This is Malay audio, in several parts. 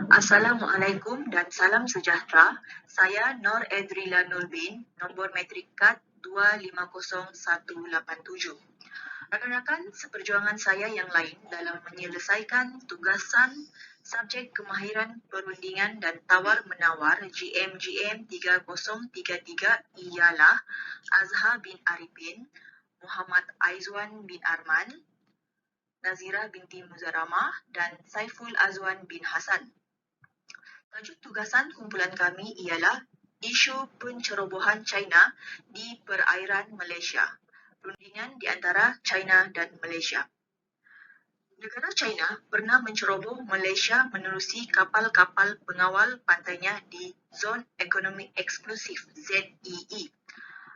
Assalamualaikum dan salam sejahtera. Saya Nor Edrila Nulbin, nombor metrik kad 250187. Rakan-rakan seperjuangan saya yang lain dalam menyelesaikan tugasan subjek kemahiran perundingan dan tawar-menawar GM 3033 ialah Azhar bin Arifin, Muhammad Aizwan bin Arman, Nazira binti Muzaramah dan Saiful Azwan bin Hasan. Tajuk tugasan kumpulan kami ialah isu pencerobohan China di perairan Malaysia. Perundingan di antara China dan Malaysia. Negara China pernah menceroboh Malaysia menerusi kapal-kapal pengawal pantainya di Zon Ekonomi Eksklusif ZEE.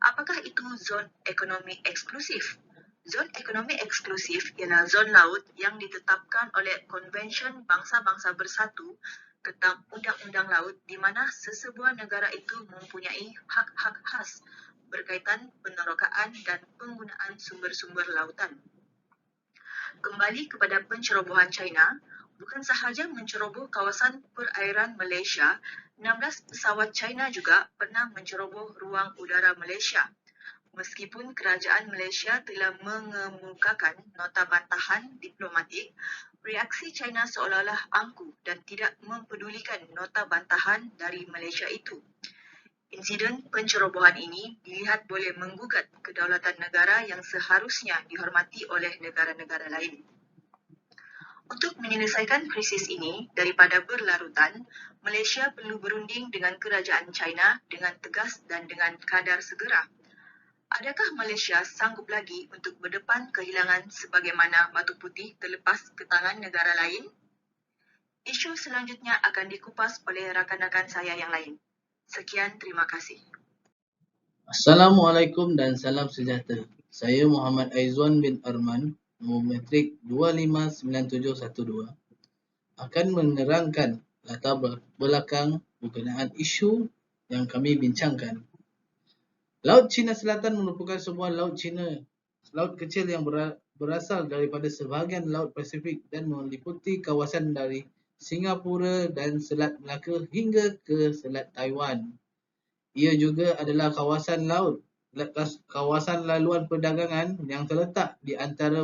Apakah itu Zon Ekonomi Eksklusif? Zon Ekonomi Eksklusif ialah zon laut yang ditetapkan oleh Konvensyen Bangsa-Bangsa Bersatu tentang Undang-Undang Laut di mana sesebuah negara itu mempunyai hak-hak khas berkaitan penerokaan dan penggunaan sumber-sumber lautan. Kembali kepada pencerobohan China, bukan sahaja menceroboh kawasan perairan Malaysia, 16 pesawat China juga pernah menceroboh ruang udara Malaysia. Meskipun kerajaan Malaysia telah mengemukakan nota bantahan diplomatik, reaksi China seolah-olah angkuh dan tidak mempedulikan nota bantahan dari Malaysia itu. Insiden pencerobohan ini dilihat boleh menggugat kedaulatan negara yang seharusnya dihormati oleh negara-negara lain. Untuk menyelesaikan krisis ini daripada berlarutan, Malaysia perlu berunding dengan kerajaan China dengan tegas dan dengan kadar segera. Adakah Malaysia sanggup lagi untuk berdepan kehilangan sebagaimana batu putih terlepas ke tangan negara lain? Isu selanjutnya akan dikupas oleh rakan-rakan saya yang lain. Sekian, terima kasih. Assalamualaikum dan salam sejahtera. Saya Muhammad Aizwan bin Arman, nombor metrik 259712, akan menerangkan latar belakang berkenaan isu yang kami bincangkan. Laut Cina Selatan merupakan sebuah laut kecil yang berasal daripada sebahagian Laut Pasifik dan meliputi kawasan dari Singapura dan Selat Melaka hingga ke Selat Taiwan. Ia juga adalah kawasan laluan perdagangan yang terletak di antara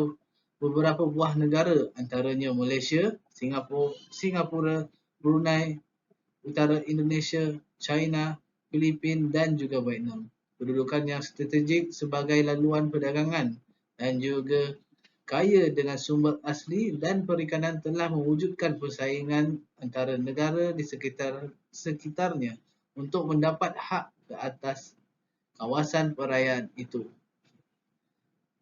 beberapa buah negara antaranya Malaysia, Singapura, Brunei, Utara Indonesia, China, Filipina dan juga Vietnam. Kedudukan yang strategik sebagai laluan perdagangan dan juga kaya dengan sumber asli dan perikanan telah mewujudkan persaingan antara negara di sekitarnya untuk mendapat hak ke atas kawasan perairan itu.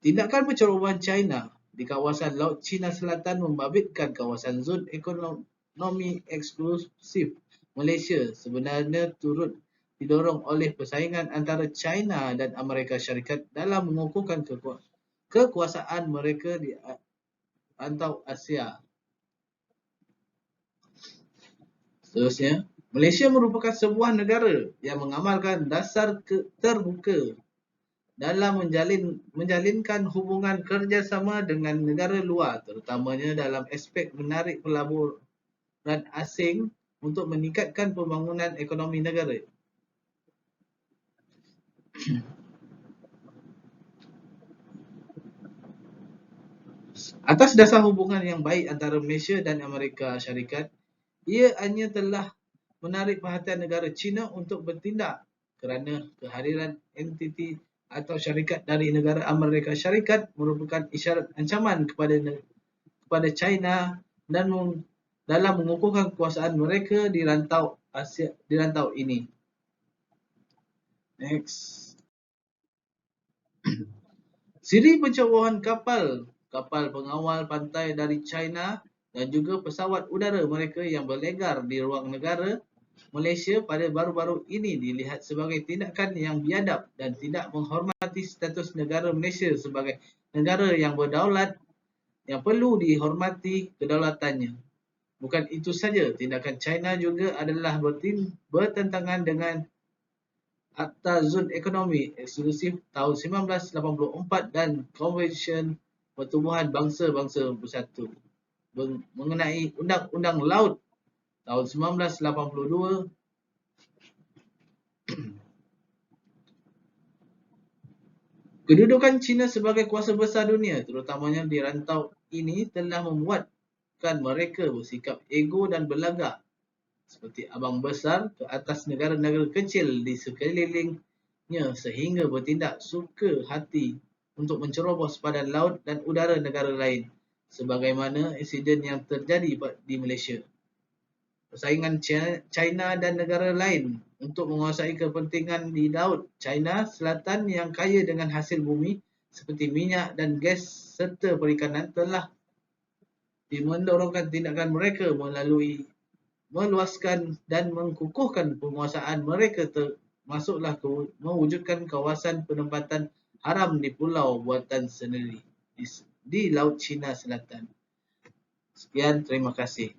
Tindakan pencerobohan China di kawasan Laut Cina Selatan membabitkan kawasan Zon Ekonomi Eksklusif Malaysia sebenarnya turut didorong oleh persaingan antara China dan Amerika Syarikat dalam mengukuhkan kekuasaan mereka di Rantau Asia. Seterusnya, Malaysia merupakan sebuah negara yang mengamalkan dasar terbuka dalam menjalinkan hubungan kerjasama dengan negara luar, terutamanya dalam aspek menarik pelaburan asing untuk meningkatkan pembangunan ekonomi negara. Atas dasar hubungan yang baik antara Malaysia dan Amerika Syarikat, ia hanya telah menarik perhatian negara China untuk bertindak kerana kehadiran entiti atau syarikat dari negara Amerika Syarikat merupakan isyarat ancaman kepada China dan dalam mengukuhkan kekuasaan mereka di rantau ini. Next. Siri pencerobohan kapal pengawal pantai dari China dan juga pesawat udara mereka yang berlegar di ruang negara Malaysia pada baru-baru ini dilihat sebagai tindakan yang biadab dan tidak menghormati status negara Malaysia sebagai negara yang berdaulat yang perlu dihormati kedaulatannya. Bukan itu saja, tindakan China juga adalah bertentangan dengan Akta Zon Ekonomi Eksklusif tahun 1984 dan Konvensyen Pertubuhan Bangsa-Bangsa Bersatu mengenai Undang-Undang Laut tahun 1982, kedudukan China sebagai kuasa besar dunia, terutamanya di rantau ini, telah membuatkan mereka bersikap ego dan berlagak seperti abang besar ke atas negara-negara kecil di sekelilingnya sehingga bertindak suka hati untuk mencerobos badan laut dan udara negara lain, sebagaimana insiden yang terjadi di Malaysia. Persaingan China dan negara lain untuk menguasai kepentingan di Laut China Selatan yang kaya dengan hasil bumi seperti minyak dan gas serta perikanan telah dimendorongkan tindakan mereka melalui meluaskan dan mengkukuhkan penguasaan mereka, termasuklah mewujudkan kawasan penempatan haram di pulau buatan sendiri di Laut China Selatan. Sekian, terima kasih.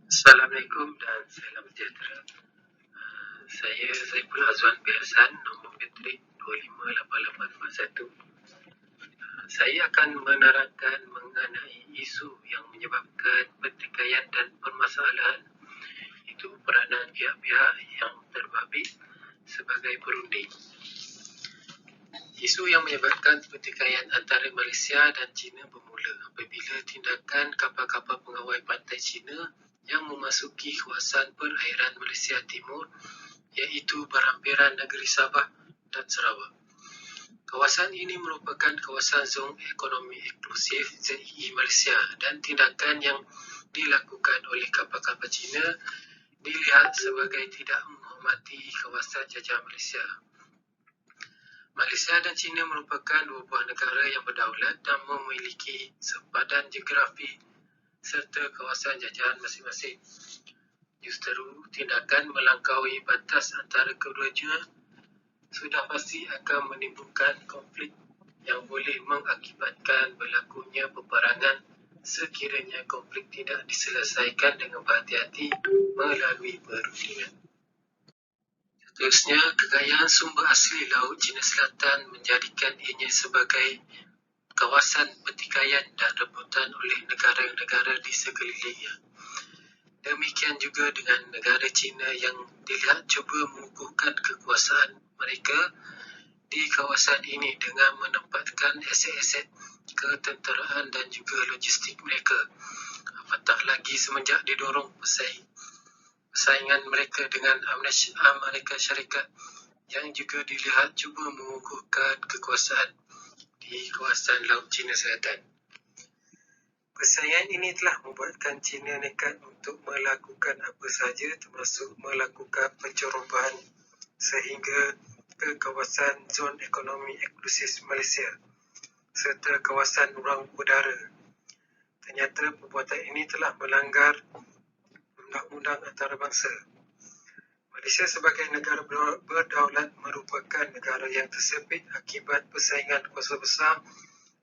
Assalamualaikum dan salam sejahtera. Saya Saiful Azwan Bihasan, nombor metrik 258841. Saya akan menerangkan mengenai isu yang menyebabkan pertikaian dan permasalahan, itu peranan pihak-pihak yang terbabit sebagai perunding. Isu yang menyebabkan pertikaian antara Malaysia dan China bermula apabila tindakan kapal-kapal pengawal pantai China yang memasuki kawasan perairan Malaysia Timur, iaitu berhampiran negeri Sabah dan Sarawak. Kawasan ini merupakan kawasan zon ekonomi eksklusif ZEE Malaysia dan tindakan yang dilakukan oleh kapal-kapal China dilihat sebagai tidak menghormati kawasan jajah Malaysia. Malaysia dan China merupakan dua buah negara yang berdaulat dan memiliki sempadan geografi serta kawasan jajahan masing-masing. Justeru, tindakan melampaui batas antara keduanya sudah pasti akan menimbulkan konflik yang boleh mengakibatkan berlakunya peperangan sekiranya konflik tidak diselesaikan dengan berhati-hati melalui perundingan. Seterusnya, kekayaan sumber asli Laut China Selatan menjadikan ianya sebagai kawasan pertikaian dan rebutan oleh negara-negara di sekelilingnya. Demikian juga dengan negara China yang dilihat cuba mengukuhkan kekuasaan mereka di kawasan ini dengan menempatkan aset-aset ketenteraan dan juga logistik mereka. Apatah lagi semenjak didorong persaingan mereka dengan Amerika Syarikat yang juga dilihat cuba mengukuhkan kekuasaan di kawasan Laut China Selatan. Persaingan ini telah membuatkan China nekat untuk melakukan apa sahaja termasuk melakukan pencerobohan sehingga ke kawasan zon ekonomi eksklusif Malaysia serta kawasan ruang udara. Ternyata perbuatan ini telah melanggar undang-undang antarabangsa. Malaysia sebagai negara berdaulat merupakan negara yang tersepit akibat persaingan kuasa besar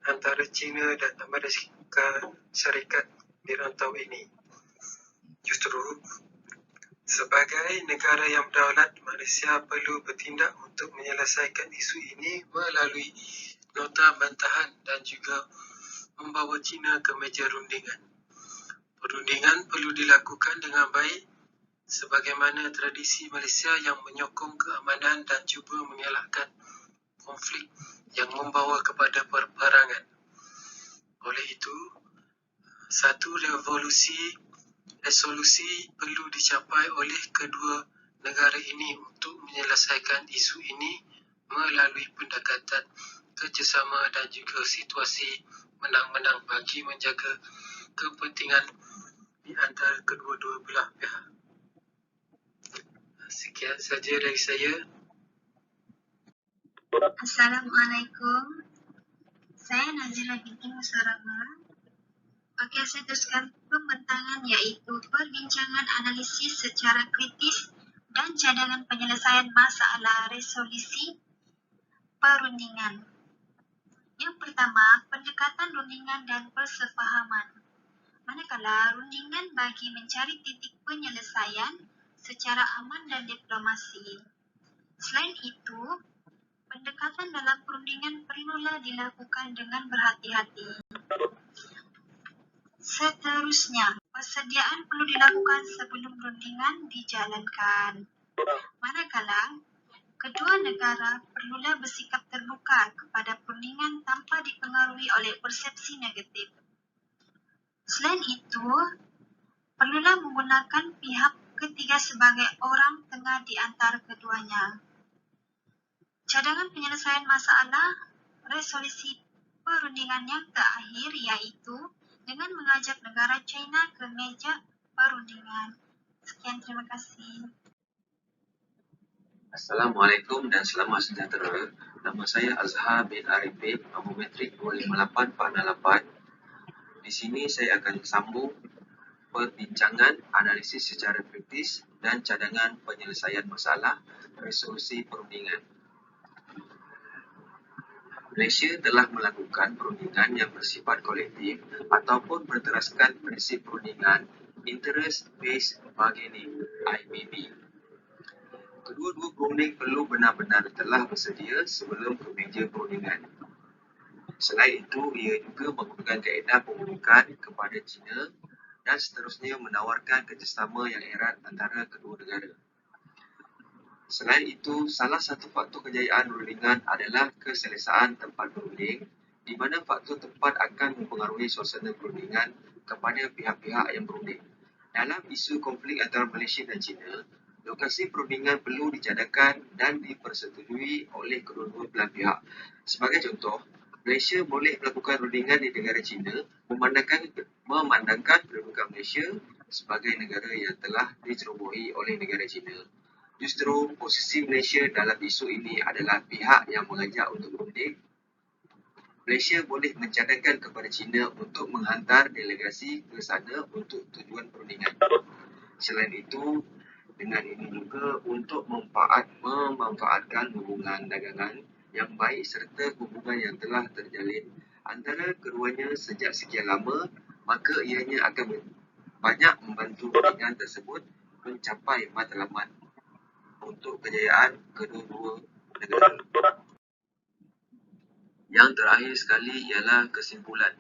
antara China dan Amerika Syarikat di rantau ini. Justru, sebagai negara yang berdaulat, Malaysia perlu bertindak untuk menyelesaikan isu ini melalui nota bantahan dan juga membawa China ke meja rundingan. Perundingan perlu dilakukan dengan baik sebagaimana tradisi Malaysia yang menyokong keamanan dan cuba mengelakkan konflik yang membawa kepada peperangan. Oleh itu, satu resolusi perlu dicapai oleh kedua negara ini untuk menyelesaikan isu ini melalui pendekatan kerjasama dan juga situasi menang-menang bagi menjaga kepentingan di antara kedua-dua belah pihak. Sekian saja dari saya. Assalamualaikum. Saya Nazila binti Musarama. Okey, saya teruskan pembentangan iaitu perbincangan analisis secara kritis dan cadangan penyelesaian masalah resolusi perundingan. Yang pertama, pendekatan rundingan dan persefahaman. Manakala rundingan bagi mencari titik penyelesaian secara aman dan diplomasi. Selain itu, pendekatan dalam perundingan perlulah dilakukan dengan berhati-hati. Seterusnya, persediaan perlu dilakukan sebelum perundingan dijalankan. Manakala, kedua negara perlulah bersikap terbuka kepada perundingan tanpa dipengaruhi oleh persepsi negatif. Selain itu, perlulah menggunakan pihak ketiga sebagai orang tengah di antara keduanya. Cadangan penyelesaian masalah resolusi perundingan yang terakhir iaitu dengan mengajak negara China ke meja perundingan. Sekian, terima kasih. Assalamualaikum dan selamat sejahtera. Nama saya Azhar bin Arifin, nombor metrik 25848. Di sini saya akan sambung perbincangan analisis secara kritis dan cadangan penyelesaian masalah resolusi perundingan. Malaysia telah melakukan perundingan yang bersifat kolektif ataupun berteraskan prinsip perundingan Interest-Based Bargaining (IBB). Kedua-dua perunding perlu benar-benar telah bersedia sebelum ke meja perundingan. Selain itu, ia juga menggunakan kaedah pembunukan kepada China dan seterusnya menawarkan kerjasama yang erat antara kedua negara. Selain itu, salah satu faktor kejayaan perundingan adalah keselesaan tempat berunding, di mana faktor tempat akan mempengaruhi suasana perundingan kepada pihak-pihak yang berunding. Dalam isu konflik antara Malaysia dan China, lokasi perundingan perlu dicadangkan dan dipersetujui oleh kedua-dua belah pihak. Sebagai contoh, Malaysia boleh melakukan perundingan di negara China memandangkan kedudukan Malaysia sebagai negara yang telah dicerobohi oleh negara China. Justru posisi Malaysia dalam isu ini adalah pihak yang mengajak untuk berunding. Malaysia boleh mencadangkan kepada China untuk menghantar delegasi ke sana untuk tujuan perundingan. Selain itu, dengan ini juga untuk memanfaatkan hubungan dagangan yang baik serta hubungan yang telah terjalin antara keduanya sejak sekian lama, maka ianya akan banyak membantu perundingan tersebut mencapai matlamat untuk kejayaan kedua-dua negara. Yang terakhir sekali ialah kesimpulan.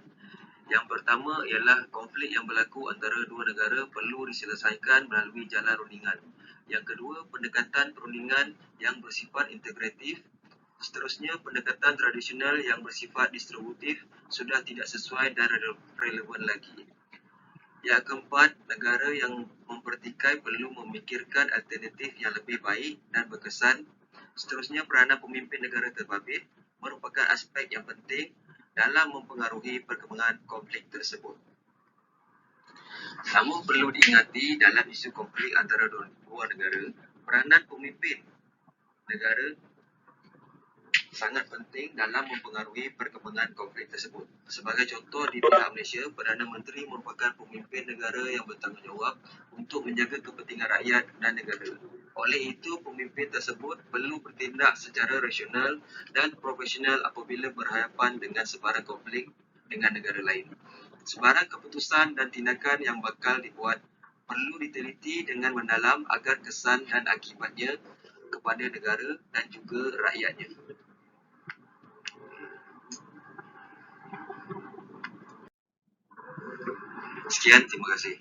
Yang pertama ialah konflik yang berlaku antara dua negara perlu diselesaikan melalui jalan rundingan. Yang kedua, pendekatan perundingan yang bersifat integratif. Seterusnya, pendekatan tradisional yang bersifat distributif sudah tidak sesuai dan relevan lagi. Yang keempat, negara yang mempertikai perlu memikirkan alternatif yang lebih baik dan berkesan. Seterusnya, peranan pemimpin negara terbabit merupakan aspek yang penting dalam mempengaruhi perkembangan konflik tersebut. Namun perlu diingati dalam isu konflik antara dua negara, peranan pemimpin negara sangat penting dalam mempengaruhi perkembangan konflik tersebut. Sebagai contoh, di pihak Malaysia, Perdana Menteri merupakan pemimpin negara yang bertanggungjawab untuk menjaga kepentingan rakyat dan negara. Oleh itu, pemimpin tersebut perlu bertindak secara rasional dan profesional apabila berhadapan dengan sebarang konflik dengan negara lain. Sebarang keputusan dan tindakan yang bakal dibuat perlu diteliti dengan mendalam agar kesan dan akibatnya kepada negara dan juga rakyatnya. Sekian, terima kasih.